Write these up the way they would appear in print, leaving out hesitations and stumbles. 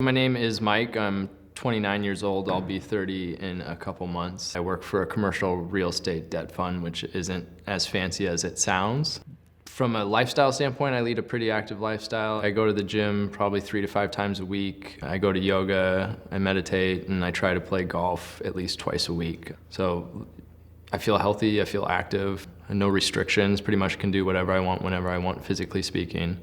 My name is Mike. I'm 29 years old. I'll be 30 in a couple months. I work for a commercial real estate debt fund, which isn't as fancy as it sounds. From a lifestyle standpoint, I lead a pretty active lifestyle. I go to the gym probably 3 to 5 times a week. I go to yoga, I meditate, and I try to play golf at least twice a week. So I feel healthy, I feel active, no restrictions, pretty much can do whatever I want, whenever I want, physically speaking,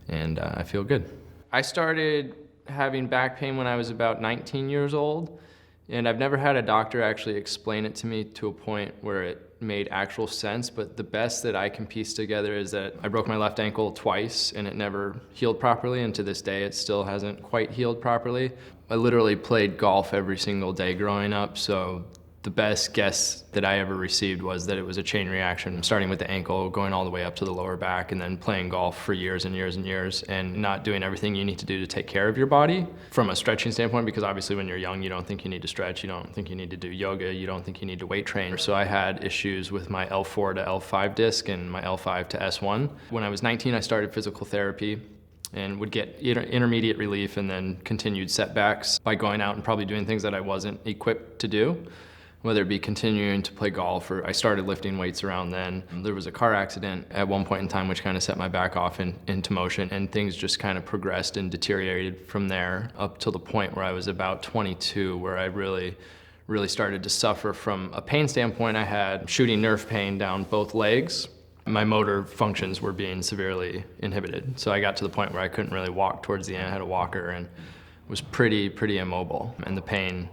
and I feel good. I started having back pain when I was about 19 years old, and I've never had a doctor actually explain it to me to a point where it made actual sense, but the best that I can piece together is that I broke my left ankle twice and it never healed properly, and to this day it still hasn't quite healed properly. I literally played golf every single day growing up, so the best guess that I ever received was that it was a chain reaction, starting with the ankle, going all the way up to the lower back, and then playing golf for years and years and years, and not doing everything you need to do to take care of your body from a stretching standpoint, because obviously when you're young, you don't think you need to stretch, you don't think you need to do yoga, you don't think you need to weight train. So I had issues with my L4 to L5 disc and my L5 to S1. When I was 19, I started physical therapy and would get intermediate relief and then continued setbacks by going out and probably doing things that I wasn't equipped to do, whether it be continuing to play golf, or I started lifting weights around then. There was a car accident at one point in time which kind of set my back off into motion, and things just kind of progressed and deteriorated from there up till the point where I was about 22, where I really started to suffer from a pain standpoint. I had shooting nerve pain down both legs. My motor functions were being severely inhibited. So I got to the point where I couldn't really walk towards the end. I had a walker and was pretty immobile, and the pain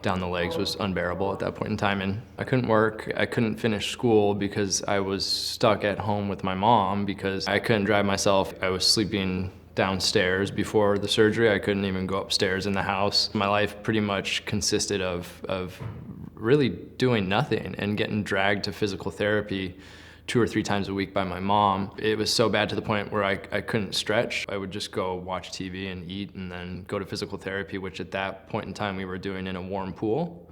down the legs was unbearable at that point in time, and I couldn't work. I couldn't finish school because I was stuck at home with my mom because I couldn't drive myself. I was sleeping downstairs before the surgery. I couldn't even go upstairs in the house. My life pretty much consisted of really doing nothing and getting dragged to physical therapy 2 or 3 times a week by my mom. It was so bad to the point where I couldn't stretch. I would just go watch TV and eat and then go to physical therapy, which at that point in time we were doing in a warm pool.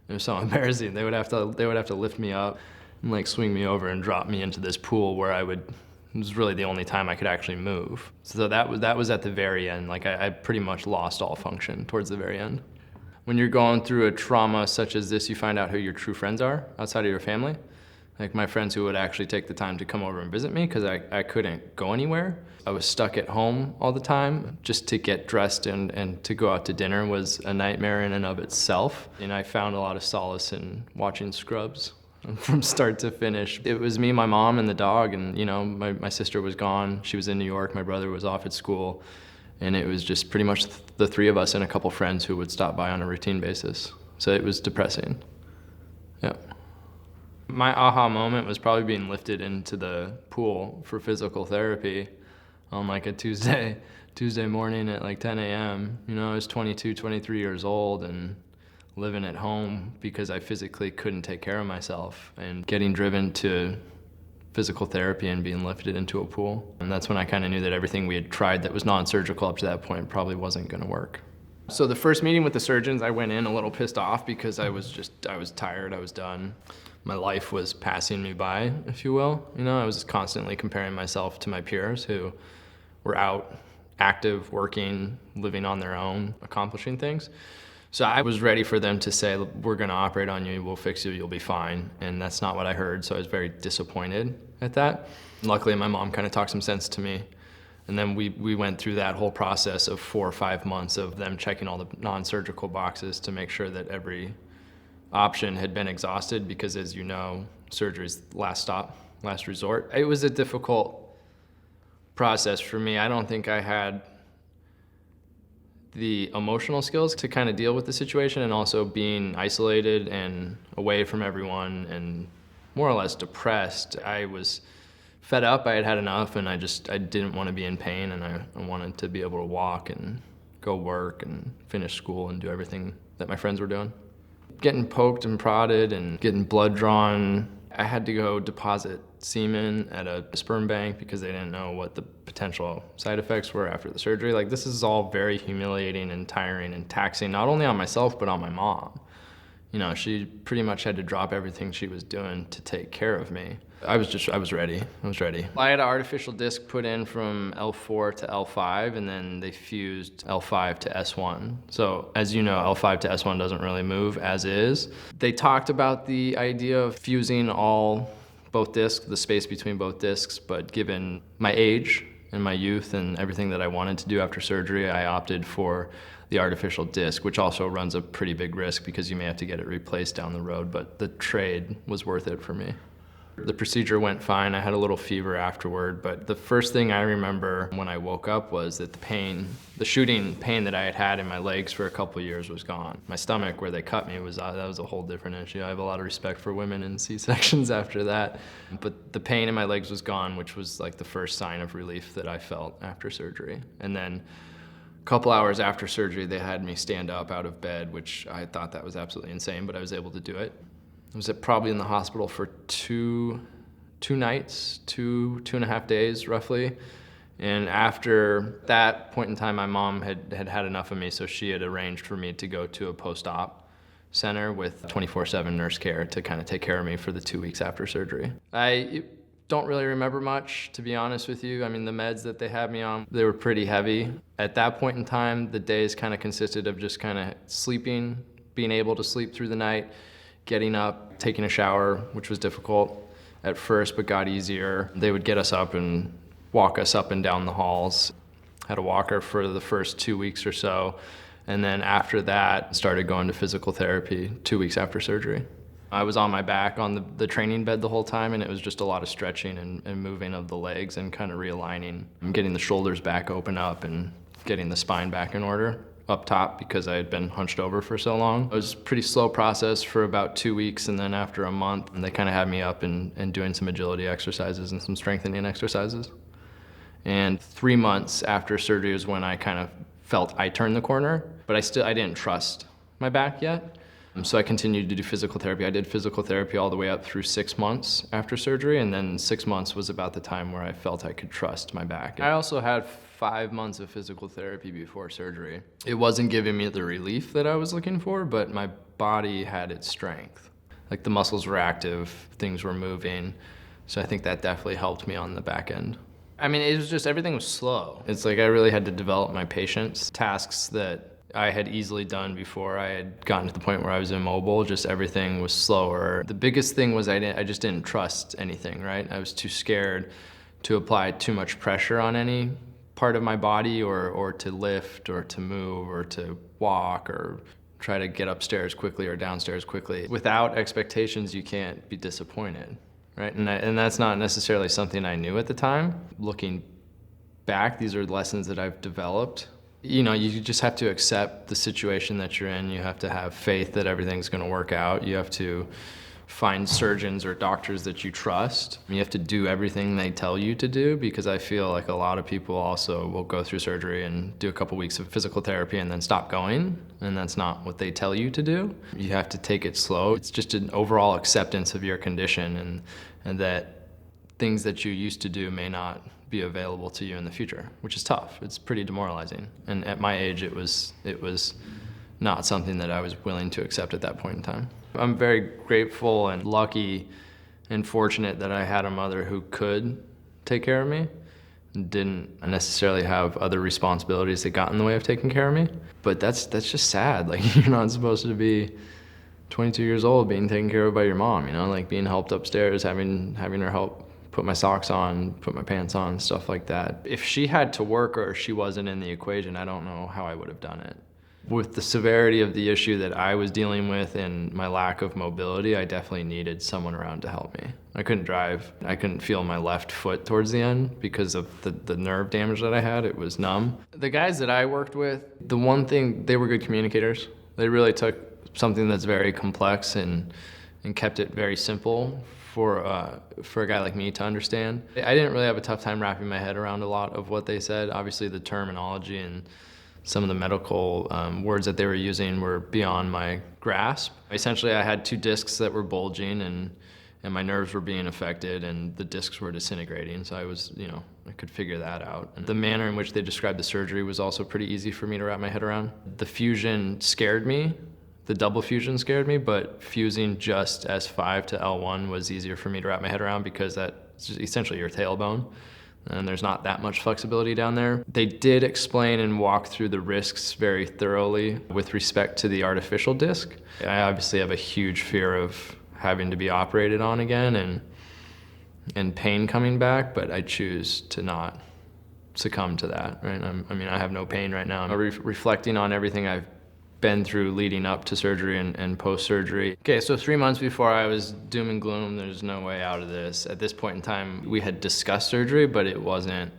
It was so embarrassing. They would have to lift me up and like swing me over and drop me into this pool where it was really the only time I could actually move. So that was at the very end. Like I pretty much lost all function towards the very end. When you're going through a trauma such as this, you find out who your true friends are outside of your family. Like my friends who would actually take the time to come over and visit me because I couldn't go anywhere. I was stuck at home all the time. Just to get dressed and to go out to dinner was a nightmare in and of itself. And I found a lot of solace in watching Scrubs from start to finish. It was me, my mom, and the dog, and my sister was gone. She was in New York, my brother was off at school, and it was just pretty much the 3 of us and a couple friends who would stop by on a routine basis. So it was depressing. Yeah. My aha moment was probably being lifted into the pool for physical therapy on like a Tuesday morning at like 10 a.m. I was 22, 23 years old and living at home because I physically couldn't take care of myself, and getting driven to physical therapy and being lifted into a pool. And that's when I kind of knew that everything we had tried that was non-surgical up to that point probably wasn't going to work. So the first meeting with the surgeons, I went in a little pissed off because I was tired, I was done. My life was passing me by, if you will. I was constantly comparing myself to my peers who were out, active, working, living on their own, accomplishing things. So I was ready for them to say, we're gonna operate on you, we'll fix you, you'll be fine. And that's not what I heard, so I was very disappointed at that. Luckily, my mom kind of talked some sense to me. And then we went through that whole process of 4 or 5 months of them checking all the non-surgical boxes to make sure that every option had been exhausted, because as you know, surgery's last stop, last resort. It was a difficult process for me. I don't think I had the emotional skills to kind of deal with the situation, and also being isolated and away from everyone and more or less depressed. I was fed up, I had had enough, and I didn't want to be in pain, and I wanted to be able to walk and go work and finish school and do everything that my friends were doing. Getting poked and prodded and getting blood drawn. I had to go deposit semen at a sperm bank because they didn't know what the potential side effects were after the surgery. Like, this is all very humiliating and tiring and taxing, not only on myself, but on my mom. She pretty much had to drop everything she was doing to take care of me. I was ready. I was ready. I had an artificial disc put in from L4 to L5, and then they fused L5 to S1. So as you know, L5 to S1 doesn't really move as is. They talked about the idea of fusing both discs, the space between both discs, but given my age and my youth and everything that I wanted to do after surgery, I opted for the artificial disc, which also runs a pretty big risk because you may have to get it replaced down the road, but the trade was worth it for me. The procedure went fine. I had a little fever afterward, but the first thing I remember when I woke up was that the shooting pain that I had had in my legs for a couple of years was gone. My stomach, where they cut me, that was a whole different issue. I have a lot of respect for women in C-sections after that, but the pain in my legs was gone, which was like the first sign of relief that I felt after surgery. And then a couple hours after surgery, they had me stand up out of bed, which I thought that was absolutely insane, but I was able to do it. I was probably in the hospital for two nights, two and a half days roughly. And after that point in time, my mom had enough of me, so she had arranged for me to go to a post-op center with 24/7 nurse care to kind of take care of me for the 2 weeks after surgery. I don't really remember much, to be honest with you. I mean, the meds that they had me on, they were pretty heavy. At that point in time, the days kind of consisted of just kind of sleeping, being able to sleep through the night, getting up, taking a shower, which was difficult at first, but got easier. They would get us up and walk us up and down the halls. Had a walker for the first 2 weeks or so, and then after that, started going to physical therapy 2 weeks after surgery. I was on my back on the training bed the whole time, and it was just a lot of stretching and moving of the legs and kind of realigning. And getting the shoulders back open up and getting the spine back in order up top because I had been hunched over for so long. It was a pretty slow process for about 2 weeks, and then after a month, they kind of had me up and doing some agility exercises and some strengthening exercises. And 3 months after surgery was when I kind of felt I turned the corner, but I didn't trust my back yet. So I continued to do physical therapy. I did physical therapy all the way up through 6 months after surgery, and then 6 months was about the time where I felt I could trust my back. I also had 5 months of physical therapy before surgery. It wasn't giving me the relief that I was looking for, but my body had its strength. Like the muscles were active, things were moving, so I think that definitely helped me on the back end. I mean, it was just, everything was slow. It's like I really had to develop my patience. Tasks that I had easily done before I had gotten to the point where I was immobile, just everything was slower. The biggest thing was I just didn't trust anything, right? I was too scared to apply too much pressure on any part of my body or to lift or to move or to walk or try to get upstairs quickly or downstairs quickly. Without expectations, you can't be disappointed, right? And that's not necessarily something I knew at the time. Looking back, these are lessons that I've developed. You know, you just have to accept the situation that you're in. You have to have faith that everything's going to work out. You have to find surgeons or doctors that you trust. You have to do everything they tell you to do, because I feel like a lot of people also will go through surgery and do a couple weeks of physical therapy and then stop going, and that's not what they tell you to do. You have to take it slow. It's just an overall acceptance of your condition and that things that you used to do may not be available to you in the future, which is tough. It's pretty demoralizing. And at my age, it was not something that I was willing to accept at that point in time. I'm very grateful and lucky and fortunate that I had a mother who could take care of me and didn't necessarily have other responsibilities that got in the way of taking care of me. But that's just sad. Like, you're not supposed to be 22 years old being taken care of by your mom, you know, like being helped upstairs, having her help put my socks on, put my pants on, stuff like that. If she had to work or she wasn't in the equation, I don't know how I would have done it. With the severity of the issue that I was dealing with and my lack of mobility, I definitely needed someone around to help me. I couldn't drive. I couldn't feel my left foot towards the end because of the nerve damage that I had. It was numb. The guys that I worked with, the one thing, they were good communicators. They really took something that's very complex and kept it very simple for a guy like me to understand. I didn't really have a tough time wrapping my head around a lot of what they said. Obviously the terminology and some of the medical words that they were using were beyond my grasp. Essentially I had 2 discs that were bulging and my nerves were being affected and the discs were disintegrating, so I could figure that out. And the manner in which they described the surgery was also pretty easy for me to wrap my head around. The fusion scared me. The double fusion scared me, but fusing just S5 to L1 was easier for me to wrap my head around because that's essentially your tailbone, and there's not that much flexibility down there. They did explain and walk through the risks very thoroughly with respect to the artificial disc. I obviously have a huge fear of having to be operated on again and pain coming back, but I choose to not succumb to that, right? I mean, I have no pain right now. I'm reflecting on everything I've been through leading up to surgery and post-surgery. Okay, so 3 months before I was doom and gloom, there's no way out of this. At this point in time, we had discussed surgery, but it wasn't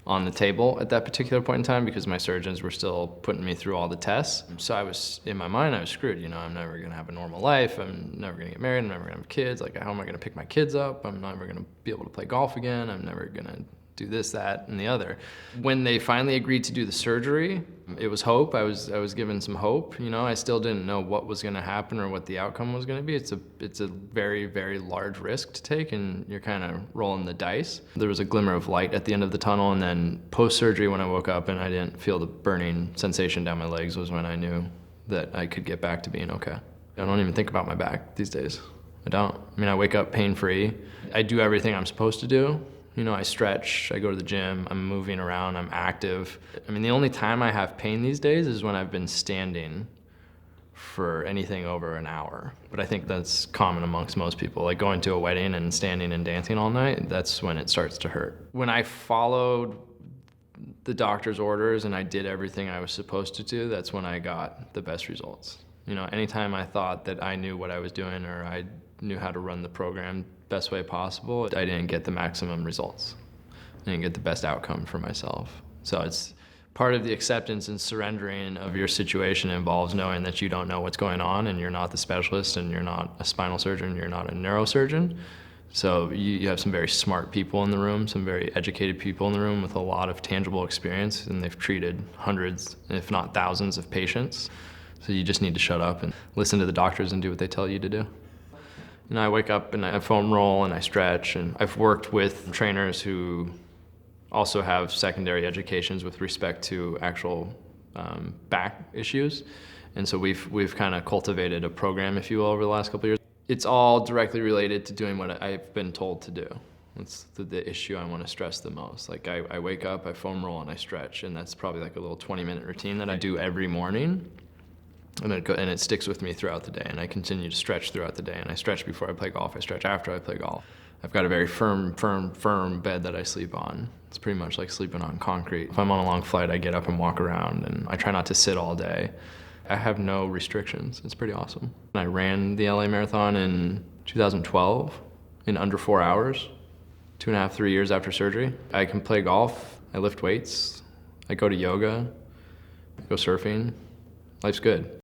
on the table at that particular point in time because my surgeons were still putting me through all the tests. So I was, in my mind, I was screwed. You know, I'm never gonna have a normal life. I'm never gonna get married. I'm never gonna have kids. Like, how am I gonna pick my kids up? I'm never gonna be able to play golf again. I'm never gonna do this, that, and the other. When they finally agreed to do the surgery, it was hope. I was given some hope. You know, I still didn't know what was going to happen or what the outcome was going to be. It's a very, very large risk to take, and you're kind of rolling the dice. There was a glimmer of light at the end of the tunnel, and then post-surgery, when I woke up and I didn't feel the burning sensation down my legs, was when I knew that I could get back to being okay. I don't even think about my back these days. I don't. I mean, I wake up pain-free. I do everything I'm supposed to do. You know, I stretch, I go to the gym, I'm moving around, I'm active. I mean, the only time I have pain these days is when I've been standing for anything over an hour. But I think that's common amongst most people. Like going to a wedding and standing and dancing all night, that's when it starts to hurt. When I followed the doctor's orders and I did everything I was supposed to do, that's when I got the best results. You know, anytime I thought that I knew what I was doing or I knew how to run the program best way possible, I didn't get the maximum results. I didn't get the best outcome for myself. So it's part of the acceptance and surrendering of your situation involves knowing that you don't know what's going on and you're not the specialist and you're not a spinal surgeon, you're not a neurosurgeon. So you have some very smart people in the room, some very educated people in the room with a lot of tangible experience, and they've treated hundreds, if not thousands of patients. So you just need to shut up and listen to the doctors and do what they tell you to do. And I wake up and I foam roll and I stretch, and I've worked with trainers who also have secondary educations with respect to actual back issues. And so we've kind of cultivated a program, if you will, over the last couple of years. It's all directly related to doing what I've been told to do. That's the issue I want to stress the most. Like I wake up, I foam roll and I stretch, and that's probably like a little 20-minute routine that I do every morning. And it sticks with me throughout the day, and I continue to stretch throughout the day, and I stretch before I play golf, I stretch after I play golf. I've got a very firm bed that I sleep on. It's pretty much like sleeping on concrete. If I'm on a long flight, I get up and walk around, and I try not to sit all day. I have no restrictions. It's pretty awesome. I ran the LA Marathon in 2012 in under 4 hours, 2.5, 3 years after surgery. I can play golf, I lift weights, I go to yoga, I go surfing. Life's good.